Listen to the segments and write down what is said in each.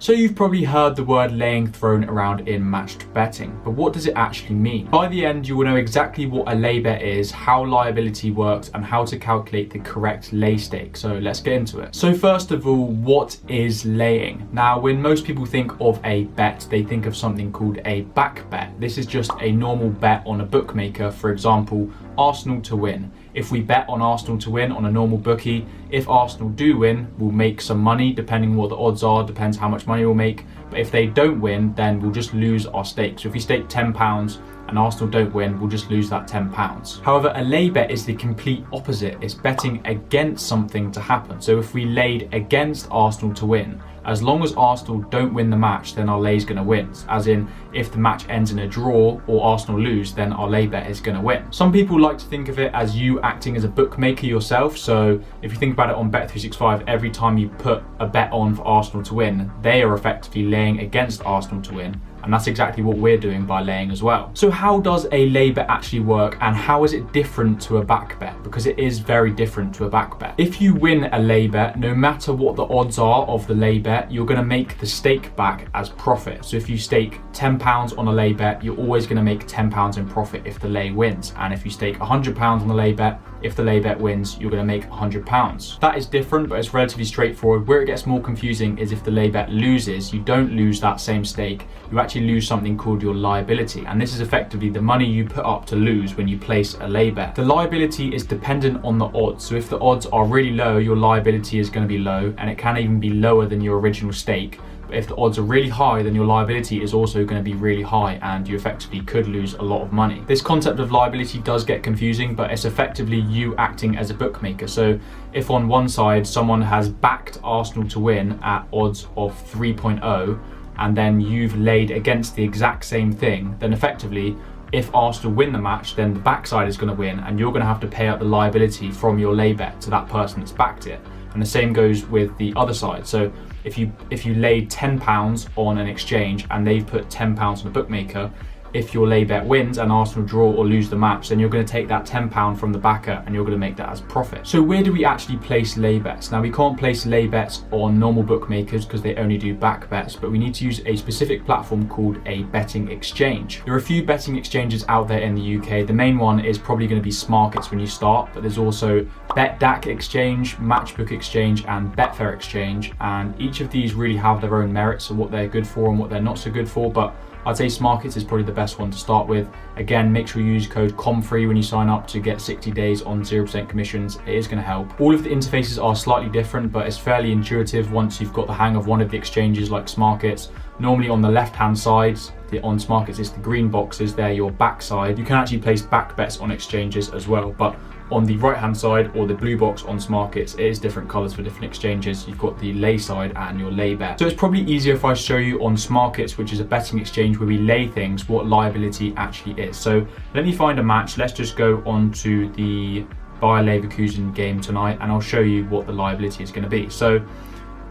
So you've probably heard the word laying thrown around in matched betting, but what does it actually mean? By the end, you will know exactly what a lay bet is, how liability works, and how to calculate the correct lay stake. So let's get into it. So first of all, what is laying? Now, when most people think of a bet, they think of something called a back bet. This is just a normal bet on a bookmaker, for example, Arsenal to win. If we bet on Arsenal to win on a normal bookie, if Arsenal do win, we'll make some money, depending on what the odds are, depends how much money we'll make. But if they don't win, then we'll just lose our stake. So if we stake £10 and Arsenal don't win, we'll just lose that £10. However, a lay bet is the complete opposite. It's betting against something to happen. So if we laid against Arsenal to win, as long as Arsenal don't win the match, then our lay is going to win. As in, if the match ends in a draw or Arsenal lose, then our lay bet is going to win. Some people like to think of it as you acting as a bookmaker yourself. So if you think about it on Bet365, every time you put a bet on for Arsenal to win, they are effectively laying against Arsenal to win. And that's exactly what we're doing by laying as well. So how does a lay bet actually work, and how is it different to a back bet? Because it is very different to a back bet. If you win a lay bet, no matter what the odds are of the lay bet, you're going to make the stake back as profit. So if you stake £10 on a lay bet, you're always going to make £10 in profit if the lay wins. And if you stake £100 on the lay bet, if the lay bet wins, you're going to make £100. That is different, but it's relatively straightforward. Where it gets more confusing is if the lay bet loses, you don't lose that same stake. You actually lose something called your liability. And this is effectively the money you put up to lose when you place a lay bet. The liability is dependent on the odds. So if the odds are really low, your liability is going to be low, and it can even be lower than your original stake. But if the odds are really high, then your liability is also going to be really high, and you effectively could lose a lot of money. This concept of liability does get confusing, but it's effectively you acting as a bookmaker. So if on one side someone has backed Arsenal to win at odds of 3.0, and then you've laid against the exact same thing, then effectively, if Arsenal win the match, then the backside is going to win, and you're going to have to pay out the liability from your lay bet to that person that's backed it. And the same goes with the other side. So if you laid £10 on an exchange and they've put £10 on a bookmaker, if your lay bet wins and Arsenal draw or lose the match, then you're going to take that £10 from the backer and you're going to make that as profit. So where do we actually place lay bets? Now, we can't place lay bets on normal bookmakers because they only do back bets, but we need to use a specific platform called a betting exchange. There are a few betting exchanges out there in the UK. The main one is probably going to be Smarkets when you start, but there's also BetDAQ Exchange, Matchbook Exchange, and Betfair Exchange, and each of these really have their own merits of what they're good for and what they're not so good for, but I'd say Smarkets is probably the best one to start with. Again, make sure you use code COMFREE when you sign up to get 60 days on 0% commissions. It is going to help. All of the interfaces are slightly different, but it's fairly intuitive once you've got the hang of one of the exchanges like Smarkets. Normally on the left-hand side, on Smarkets, it's the green boxes, they're your backside. You can actually place back bets on exchanges as well, but on the right-hand side or the blue box on Smarkets, it is different colors for different exchanges. You've got the lay side and your lay bet. So it's probably easier if I show you on Smarkets, which is a betting exchange where we lay things, what liability actually is. So let me find a match. Let's just go on to the Bayer Leverkusen game tonight, and I'll show you what the liability is going to be. So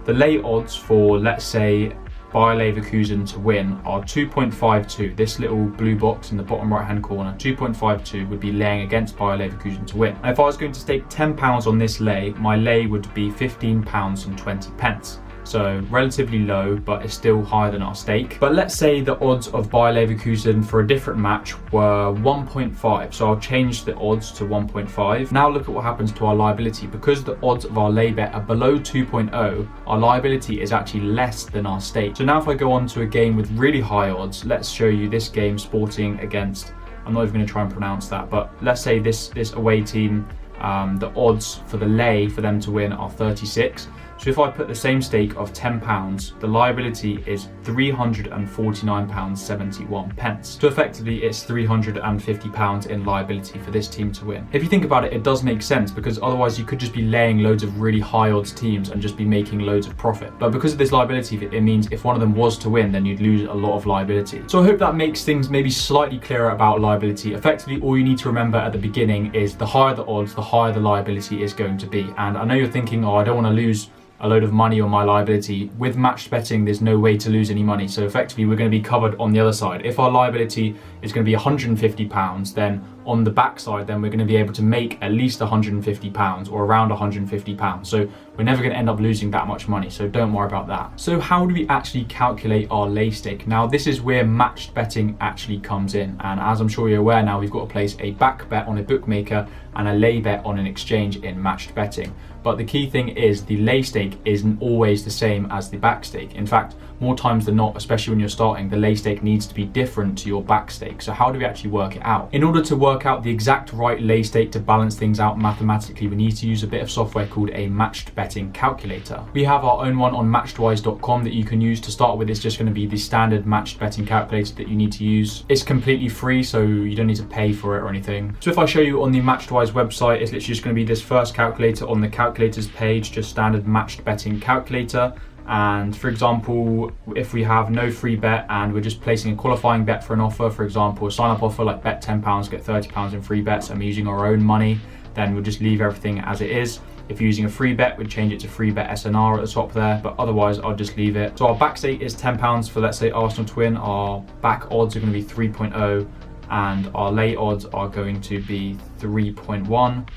the lay odds for, let's say, Bayer Leverkusen to win are 2.52. This little blue box in the bottom right hand corner, 2.52 would be laying against Bayer Leverkusen to win. And if I was going to stake £10 on this lay, my lay would be £15.20. So relatively low, but it's still higher than our stake. But let's say the odds of Bayer Leverkusen for a different match were 1.5. So I'll change the odds to 1.5. Now look at what happens to our liability. Because the odds of our lay bet are below 2.0, our liability is actually less than our stake. So now if I go on to a game with really high odds, let's show you this game Sporting against, I'm not even going to try and pronounce that, but let's say this away team, the odds for the lay for them to win are 36. So if I put the same stake of £10, the liability is £349.71. So effectively it's £350 in liability for this team to win. If you think about it, it does make sense, because otherwise you could just be laying loads of really high odds teams and just be making loads of profit. But because of this liability, it means if one of them was to win, then you'd lose a lot of liability. So I hope that makes things maybe slightly clearer about liability. Effectively, all you need to remember at the beginning is the higher the odds, the higher the liability is going to be. And I know you're thinking, oh, I don't want to lose a load of money on my liability. With matched betting, there's no way to lose any money. So effectively, we're going to be covered on the other side. If our liability is going to be £150, then on the backside, then we're going to be able to make at least £150 or around £150. So we're never going to end up losing that much money. So don't worry about that. So how do we actually calculate our lay stake? Now, this is where matched betting actually comes in. And as I'm sure you're aware now, we've got to place a back bet on a bookmaker and a lay bet on an exchange in matched betting. But the key thing is the lay stake isn't always the same as the back stake. In fact, more times than not, especially when you're starting, the lay stake needs to be different to your back stake. So how do we actually work it out? In order to work out the exact right lay stake to balance things out mathematically, we need to use a bit of software called a matched betting calculator. We have our own one on matchedwise.com that you can use. To start with, it's just going to be the standard matched betting calculator that you need to use. It's completely free, so you don't need to pay for it or anything. So if I show you on the Matchedwise website, it's literally just going to be this first calculator on the calculators page, just standard matched betting calculator. And for example, if we have no free bet and we're just placing a qualifying bet for an offer, for example, a sign up offer like bet £10, get £30 in free bets, and we're using our own money, then we'll just leave everything as it is. If you're using a free bet, we'd change it to free bet SNR at the top there, but otherwise I'll just leave it. So our back stake is £10 for, let's say, Arsenal to win. Our back odds are going to be 3.0 and our lay odds are going to be 3.1.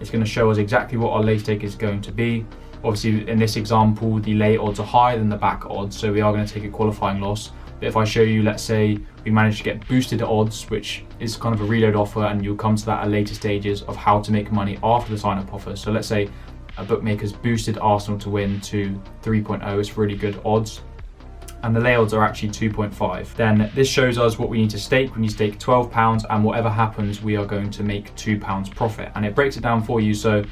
It's going to show us exactly what our lay stake is going to be. Obviously, in this example, the lay odds are higher than the back odds, so we are going to take a qualifying loss. But if I show you, let's say we manage to get boosted odds, which is kind of a reload offer, and you'll come to that at later stages of how to make money after the sign-up offer. So let's say a bookmaker's boosted Arsenal to win to 3.0, it's really good odds, and the lay odds are actually 2.5. Then this shows us what we need to stake. We need to stake £12, and whatever happens, we are going to make £2 profit. And it breaks it down for you. So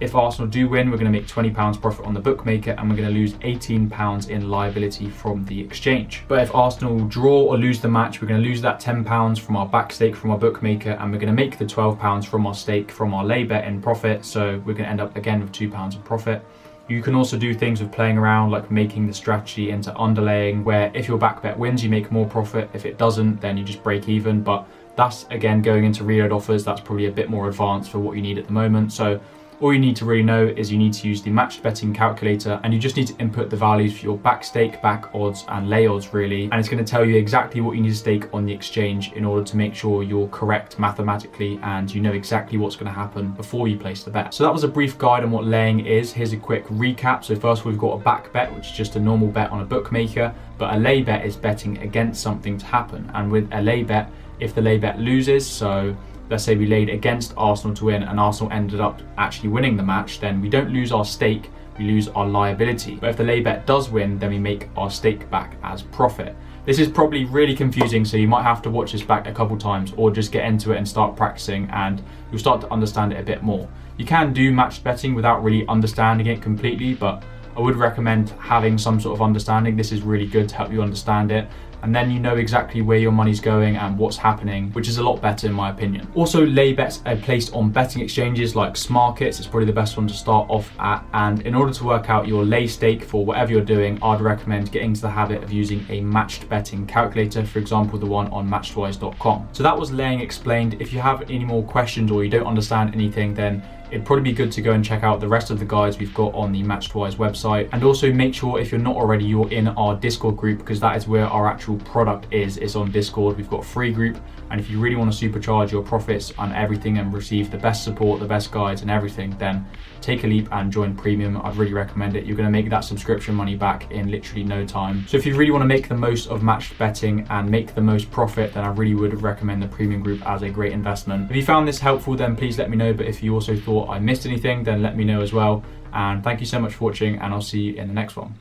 if Arsenal do win, we're going to make £20 profit on the bookmaker, and we're going to lose £18 in liability from the exchange. But if Arsenal draw or lose the match, we're going to lose that £10 from our back stake from our bookmaker, and we're going to make the £12 from our stake from our lay bet in profit. So we're going to end up again with £2 of profit. You can also do things with playing around, like making the strategy into underlaying, where if your back bet wins, you make more profit. If it doesn't, then you just break even. But that's, again, going into reload offers. That's probably a bit more advanced for what you need at the moment. So all you need to really know is you need to use the matched betting calculator, and you just need to input the values for your back stake, back odds, and lay odds really. And it's going to tell you exactly what you need to stake on the exchange in order to make sure you're correct mathematically and you know exactly what's going to happen before you place the bet. So that was a brief guide on what laying is. Here's a quick recap. So first we've got a back bet, which is just a normal bet on a bookmaker, but a lay bet is betting against something to happen. And with a lay bet, if the lay bet loses, so let's say we laid against Arsenal to win and Arsenal ended up actually winning the match, then we don't lose our stake, we lose our liability. But if the lay bet does win, then we make our stake back as profit. This is probably really confusing, so you might have to watch this back a couple times or just get into it and start practicing, and you'll start to understand it a bit more. You can do matched betting without really understanding it completely, but I would recommend having some sort of understanding. This is really good to help you understand it, and then you know exactly where your money's going and what's happening, which is a lot better in my opinion. Also, lay bets are placed on betting exchanges like Smarkets. It's probably the best one to start off at, and in order to work out your lay stake for whatever you're doing, I'd recommend getting into the habit of using a matched betting calculator, for example the one on matchedwise.com. So that was laying explained. If you have any more questions or you don't understand anything, then it'd probably be good to go and check out the rest of the guides we've got on the Matchedwise website. And also make sure, if you're not already, you're in our Discord group, because that is where our actual product is. It's on Discord. We've got a free group, and if you really want to supercharge your profits on everything and receive the best support, the best guides and everything, then take a leap and join Premium. I'd really recommend it. You're going to make that subscription money back in literally no time. So if you really want to make the most of matched betting and make the most profit, then I really would recommend the Premium group as a great investment. If you found this helpful, then please let me know. But if you also thought I missed anything, then let me know as well. And thank you so much for watching, and I'll see you in the next one.